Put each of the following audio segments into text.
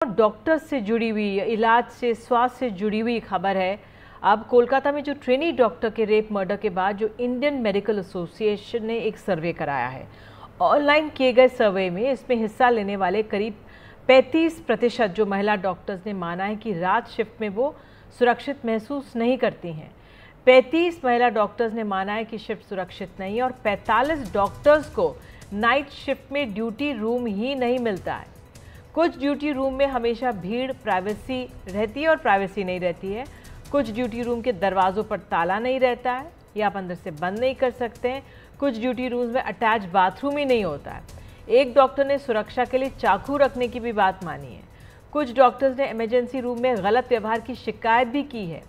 Doctor से जुड़ी हुई, इलाज से, स्वास्थ्य से जुड़ी हुई खबर है। अब कोलकाता में जो ट्रेनी डॉक्टर के रेप मर्डर के बाद जो इंडियन मेडिकल एसोसिएशन ने एक सर्वे कराया है, ऑनलाइन किए गए सर्वे में इसमें हिस्सा लेने वाले करीब 35% जो महिला डॉक्टर्स ने माना है कि रात शिफ्ट में वो सुरक्षित महसूस नहीं करती हैं। 35 महिला डॉक्टर्स ने माना है कि शिफ्ट सुरक्षित नहीं है और 45 डॉक्टर्स को नाइट शिफ्ट में ड्यूटी रूम ही नहीं मिलता है। कुछ ड्यूटी रूम में हमेशा भीड़, प्राइवेसी रहती है और प्राइवेसी नहीं रहती है। कुछ ड्यूटी रूम के दरवाज़ों पर ताला नहीं रहता है या आप अंदर से बंद नहीं कर सकते हैं। कुछ ड्यूटी रूम्स में अटैच बाथरूम ही नहीं होता है। एक डॉक्टर ने सुरक्षा के लिए चाकू रखने की भी बात मानी है। कुछ डॉक्टर्स ने इमरजेंसी रूम में गलत व्यवहार की शिकायत भी की है।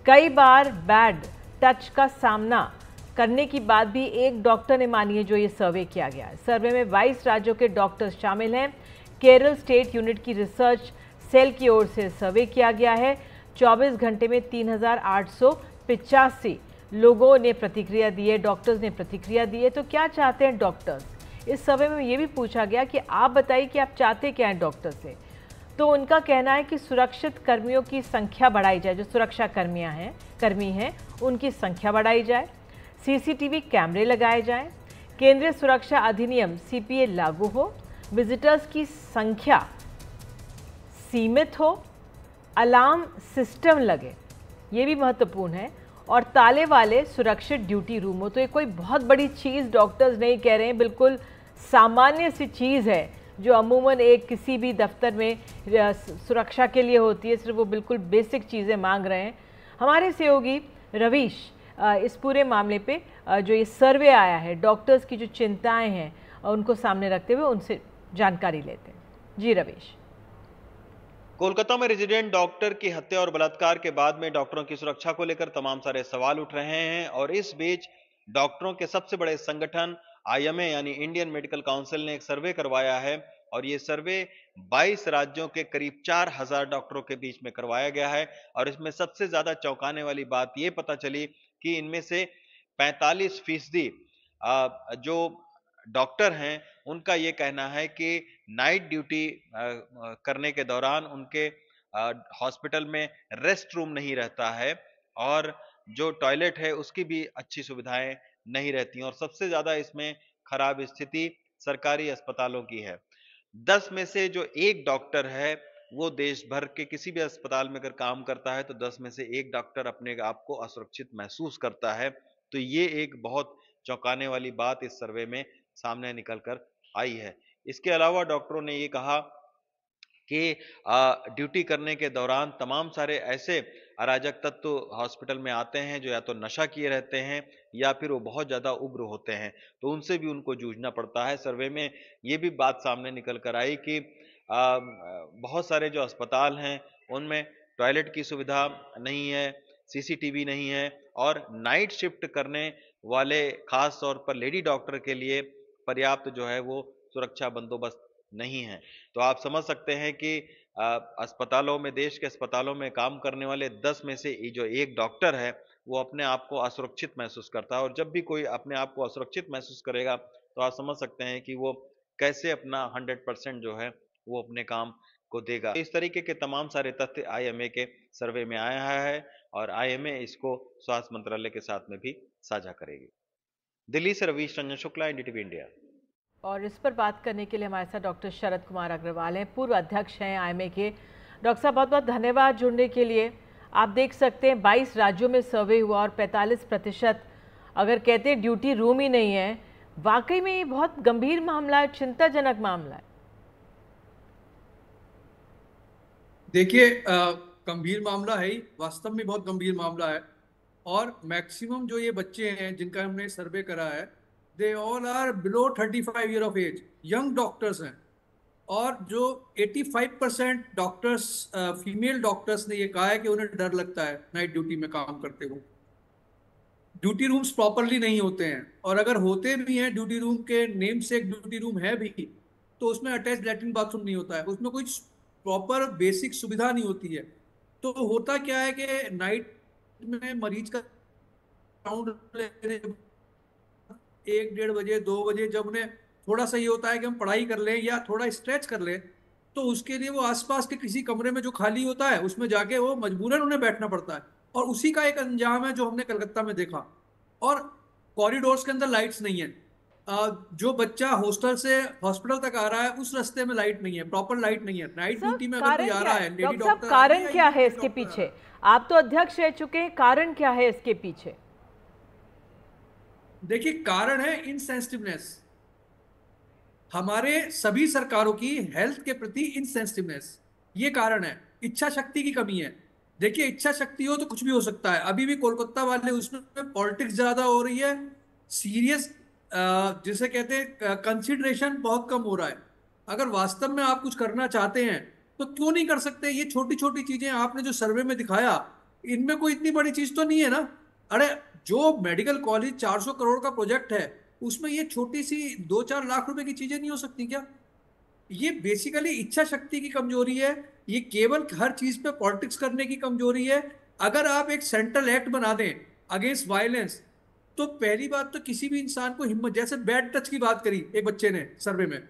कई बार बैड टच का सामना करने की बात भी एक डॉक्टर ने मानी है जो ये सर्वे किया गया है। सर्वे में 22 राज्यों के डॉक्टर्स शामिल हैं। केरल स्टेट यूनिट की रिसर्च सेल की ओर से सर्वे किया गया है। 24 घंटे में 3885 लोगों ने प्रतिक्रिया दी है, डॉक्टर्स ने प्रतिक्रिया दी है। तो क्या चाहते हैं डॉक्टर्स? इस सर्वे में ये भी पूछा गया कि आप बताइए कि आप चाहते क्या हैं डॉक्टर से। तो उनका कहना है कि सुरक्षित कर्मियों की संख्या बढ़ाई जाए, जो सुरक्षा कर्मी हैं उनकी संख्या बढ़ाई जाए, सीसीटीवी कैमरे लगाए जाएं, केंद्रीय सुरक्षा अधिनियम सीपीए लागू हो, विजिटर्स की संख्या सीमित हो, अलार्म सिस्टम लगे, ये भी महत्वपूर्ण है, और ताले वाले सुरक्षित ड्यूटी रूम हो। तो ये कोई बहुत बड़ी चीज़ डॉक्टर्स नहीं कह रहे हैं, बिल्कुल सामान्य सी चीज़ है जो अमूमन एक किसी भी दफ्तर में सुरक्षा के लिए होती है। सिर्फ वो बिल्कुल बेसिक चीज़ें मांग रहे हैं। हमारे सहयोगी रवीश इस पूरे मामले पे जो ये सर्वे आया है, डॉक्टर्स की जो चिंताएं हैं उनको सामने रखते हुए उनसे जानकारी लेते हैं। जी रवीश। कोलकाता में रेजिडेंट डॉक्टर की हत्या और बलात्कार के बाद में डॉक्टरों की सुरक्षा को लेकर तमाम सारे सवाल उठ रहे हैं और इस बीच डॉक्टरों के सबसे बड़े संगठन आईएमए यानी इंडियन मेडिकल काउंसिल ने एक सर्वे करवाया है और ये सर्वे 22 राज्यों के करीब 4000 डॉक्टरों के बीच में करवाया गया है। और इसमें सबसे ज्यादा चौंकाने वाली बात ये पता चली कि इनमें से 45% जो डॉक्टर हैं उनका ये कहना है कि नाइट ड्यूटी करने के दौरान उनके हॉस्पिटल में रेस्ट रूम नहीं रहता है और जो टॉयलेट है उसकी भी अच्छी सुविधाएं नहीं रहती और सबसे ज्यादा इसमें खराब स्थिति सरकारी अस्पतालों की है। 10 में से जो एक डॉक्टर है वो देश भर के किसी भी अस्पताल में अगर काम करता है तो 10 में से एक डॉक्टर अपने आप को असुरक्षित महसूस करता है। तो ये एक बहुत चौंकाने वाली बात इस सर्वे में सामने निकल कर आई है। इसके अलावा डॉक्टरों ने ये कहा कि ड्यूटी करने के दौरान तमाम सारे ऐसे अराजक तत्व हॉस्पिटल में आते हैं जो या तो नशा किए रहते हैं या फिर वो बहुत ज्यादा उग्र होते हैं, तो उनसे भी उनको जूझना पड़ता है। सर्वे में ये भी बात सामने निकल कर आई कि बहुत सारे जो अस्पताल हैं उनमें टॉयलेट की सुविधा नहीं है, सीसीटीवी नहीं है और नाइट शिफ्ट करने वाले खास तौर पर लेडी डॉक्टर के लिए पर्याप्त जो है वो सुरक्षा बंदोबस्त नहीं है। तो आप समझ सकते हैं कि अस्पतालों में, देश के अस्पतालों में काम करने वाले 10 में से जो एक डॉक्टर है वो अपने आप को असुरक्षित महसूस करता है और जब भी कोई अपने आप को असुरक्षित महसूस करेगा तो आप समझ सकते हैं कि वो कैसे अपना 100% जो है वो अपने काम को देगा। इस तरीके के तमाम सारे तथ्य आईएमए के सर्वे में आया है और आईएमए इसको स्वास्थ्य मंत्रालय के साथ में भी साझा करेगी। दिल्ली से रवीश रंजन शुक्ला, एनडीटीवी इंडिया। और इस पर बात करने के लिए हमारे साथ डॉक्टर शरद कुमार अग्रवाल हैं, पूर्व अध्यक्ष हैं आईएमए के। डॉक्टर साहब बहुत बहुत धन्यवाद जुड़ने के लिए। आप देख सकते हैं 22 राज्यों में सर्वे हुआ और 45% अगर कहते हैं ड्यूटी रूम ही नहीं है, वाकई में ये बहुत गंभीर मामला है, चिंताजनक मामला है। देखिए, गंभीर मामला है ही, वास्तव में बहुत गंभीर मामला है। और मैक्सिमम जो ये बच्चे हैं जिनका हमने सर्वे करा है, they all are below 35 year of age, young doctors हैं। और जो 85% डॉक्टर्स, फीमेल डॉक्टर्स ने ये कहा है कि उन्हें डर लगता है नाइट ड्यूटी में काम करते हुए। ड्यूटी रूम्स प्रॉपरली नहीं होते हैं और अगर होते भी हैं, ड्यूटी रूम के नेम से एक ड्यूटी रूम है भी, तो उसमें अटैच लैट्रिन बाथरूम नहीं होता है, उसमें कुछ प्रॉपर बेसिक सुविधा नहीं होती है। तो होता क्या है कि नाइट में मरीज का राउंड लेने 1-1:30 बजे 2 बजे, जब उन्हें थोड़ा सा ये होता है कि हम पढ़ाई कर लें या थोड़ा स्ट्रेच कर लें, तो उसके लिए वो आसपास के किसी कमरे में जो खाली होता है उसमें जाके वो मजबूरन उन्हें बैठना पड़ता है। और उसी का एक अंजाम है जो हमने कलकत्ता में देखा। और कॉरिडोर्स के अंदर लाइट्स नहीं है। जो बच्चा हॉस्टल से हॉस्पिटल तक आ रहा है उस रास्ते में लाइट नहीं है, प्रॉपर लाइट नहीं है। नाइट सर ड्यूटी में अगर कोई कारण आ क्या रहा है है, लेडी डॉक्टर साहब, डॉक्टर आ रही कारण है, क्या है या इसके डॉक्टर आ रहा पीछे? है। आप तो अध्यक्ष रह चुके हैं, कारण क्या है इसके पीछे? देखिए, कारण है इनसेंसिटिवनेस। हमारे सभी सरकारों की हेल्थ के प्रति इनसेंसिटिवनेस, ये कारण है। इच्छा शक्ति की कमी है। देखिए, इच्छा शक्ति हो तो कुछ भी हो सकता है। अभी भी कोलकाता वाले उसमें पॉलिटिक्स ज्यादा हो रही है, सीरियस जिसे कहते हैं कंसिडरेशन बहुत कम हो रहा है। अगर वास्तव में आप कुछ करना चाहते हैं तो क्यों नहीं कर सकते? ये छोटी छोटी चीजें आपने जो सर्वे में दिखाया, इनमें कोई इतनी बड़ी चीज तो नहीं है ना। अरे, जो मेडिकल कॉलेज 400 करोड़ का प्रोजेक्ट है, उसमें ये छोटी सी 2-4 लाख रुपए की चीजें नहीं हो सकती क्या? ये बेसिकली इच्छा शक्ति की कमजोरी है। ये केवल हर चीज पे पॉलिटिक्स करने की कमजोरी है। अगर आप एक सेंट्रल एक्ट बना दें अगेंस्ट वायलेंस, तो पहली बात तो किसी भी इंसान को हिम्मत, जैसे बैड टच की बात करी एक बच्चे ने सर्वे में,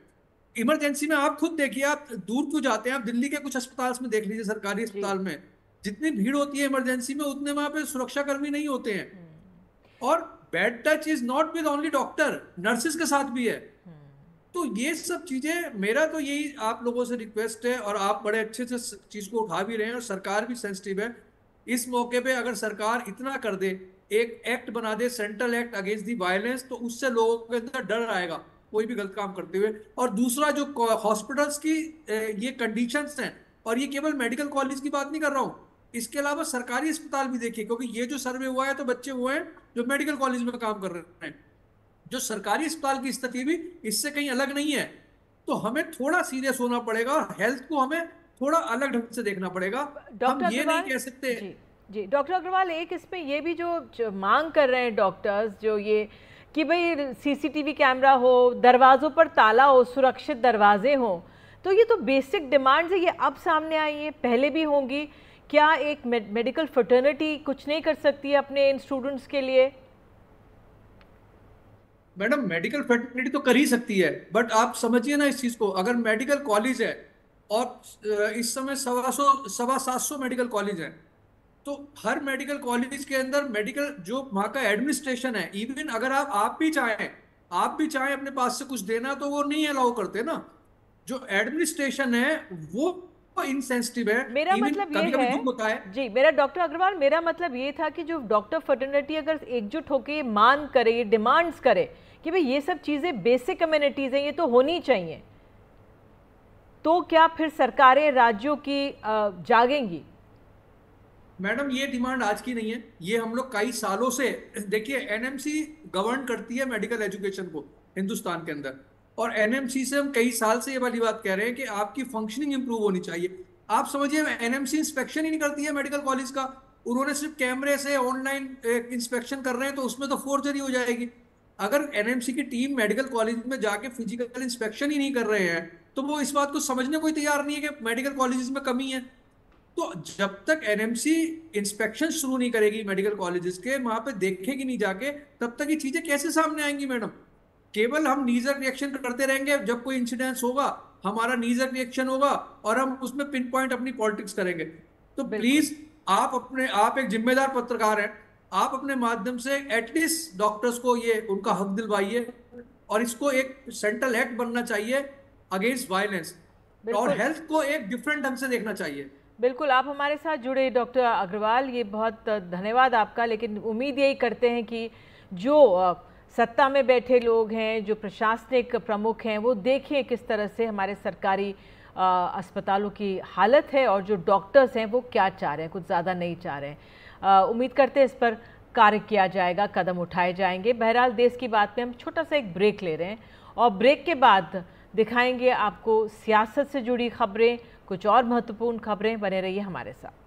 इमरजेंसी में आप खुद देखिए, आप दूर क्यों जाते हैं? आप दिल्ली के कुछ अस्पताल में देख लीजिए, सरकारी जी। अस्पताल में जितनी भीड़ होती है इमरजेंसी में, उतने वहां पे सुरक्षा कर्मी नहीं होते हैं। और bad touch is not with only doctor, nurses के साथ भी है। तो ये सब चीजें, मेरा तो यही आप लोगों से रिक्वेस्ट है, और आप बड़े अच्छे से चीज को उठा भी रहे हैं और सरकार भी सेंसिटिव है। इस मौके पे अगर सरकार इतना कर दे, एक एक्ट बना दे, central act against the violence, तो उससे लोगों के अंदर डर आएगा कोई भी गलत काम करते हुए। और दूसरा, जो हॉस्पिटल्स की ये कंडीशंस हैं, और ये केवल मेडिकल कॉलेज की बात नहीं कर रहा हूँ, इसके अलावा सरकारी अस्पताल भी देखिए, क्योंकि ये जो सर्वे हुआ है तो बच्चे हुए हैं जो मेडिकल कॉलेज में काम कर रहे हैं। जो सरकारी अस्पताल की स्थिति भी इससे कहीं अलग नहीं है। तो हमें थोड़ा सीरियस होना पड़ेगा और हेल्थ को हमें थोड़ा अलग ढंग से देखना पड़ेगा। हम डॉक्टर ये नहीं अग्रवाल कह सकते। जी, जी डॉक्टर अग्रवाल, एक इसमें ये भी जो मांग कर रहे हैं डॉक्टर्स, जो ये कि भाई सीसीटीवी कैमरा हो, दरवाज़ों पर ताला हो, सुरक्षित दरवाजे हों, तो ये तो बेसिक डिमांड्स है, ये अब सामने आई है, पहले भी होंगी। क्या एक मेडिकल फ्रेटर्निटी कुछ नहीं कर सकती है अपने इन स्टूडेंट्स के लिए? मैडम, मेडिकल फ्रेटर्निटी तो कर ही सकती है, बट आप समझिए ना इस चीज को। अगर मेडिकल कॉलेज है और इस समय 750 मेडिकल कॉलेज हैं, तो हर मेडिकल कॉलेज के अंदर मेडिकल जो वहाँ का एडमिनिस्ट्रेशन है, इवन अगर आप भी चाहें अपने पास से कुछ देना, तो वो नहीं अलाउ करते ना। जो एडमिनिस्ट्रेशन है वो इनसेंसिटिव है। मेरा इवन मतलब ये कभी कभी है, दुख होता है। जी मेरा डॉक्टर अग्रवाल, मेरा मतलब ये था कि जो डॉक्टर फ्रेटर्निटी अगर एकजुट होकर ये मांग करे, ये डिमांड्स करे कि भाई ये सब चीज़ें बेसिक कम्युनिटीज़ हैं, ये तो होनी चाहिए, तो क्या फिर सरकारें राज्यों की जागेंगी? मैडम, ये डिमांड आज की नहीं है, ये हम लोग कई सालों से, देखिए एनएमसी गवर्न करती है मेडिकल एजुकेशन को हिंदुस्तान के अंदर, और एनएमसी से हम कई साल से ये वाली बात कह रहे हैं कि आपकी फंक्शनिंग इंप्रूव होनी चाहिए। आप समझिए, एनएमसी इंस्पेक्शन ही नहीं करती है मेडिकल कॉलेज का। उन्होंने सिर्फ कैमरे से ऑनलाइन इंस्पेक्शन कर रहे हैं, तो उसमें तो फोर्जरी हो जाएगी। अगर एनएमसी की टीम मेडिकल कॉलेज में जाके फिजिकल इंस्पेक्शन ही नहीं कर रहे हैं, तो वो इस बात को समझने को तैयार नहीं है कि मेडिकल कॉलेजेस में कमी है। तो जब तक एनएमसी इंस्पेक्शन शुरू नहीं करेगी मेडिकल कॉलेजेस के, वहां पे देखेगी नहीं जाके, तब तक ये चीजें कैसे सामने आएंगी मैडम? केवल हम नीजर रिएक्शन करते रहेंगे। जब कोई इंसिडेंस होगा, हमारा नीजर रिएक्शन होगा और हम उसमें पिन पॉइंट अपनी पॉलिटिक्स करेंगे। तो प्लीज, आप एक जिम्मेदार पत्रकार हैं, आप अपने माध्यम से एटलीस्ट डॉक्टर्स को ये उनका हक दिलवाइए, और इसको एक सेंट्रल एक्ट बनना चाहिए अगेंस्ट वायलेंस, और हेल्थ को एक डिफरेंट ढंग से देखना चाहिए। बिल्कुल, आप हमारे साथ जुड़े डॉक्टर अग्रवाल, ये बहुत धन्यवाद आपका। लेकिन उम्मीद यही करते हैं कि जो सत्ता में बैठे लोग हैं, जो प्रशासनिक प्रमुख हैं, वो देखें किस तरह से हमारे सरकारी अस्पतालों की हालत है, और जो डॉक्टर्स हैं वो क्या चाह रहे हैं, कुछ ज़्यादा नहीं चाह रहे हैं। उम्मीद करते हैं इस पर कार्य किया जाएगा, कदम उठाए जाएंगे। बहरहाल, देश की बात में हम छोटा सा एक ब्रेक ले रहे हैं, और ब्रेक के बाद दिखाएंगे आपको सियासत से जुड़ी खबरें, कुछ और महत्वपूर्ण खबरें। बने रहिए हमारे साथ।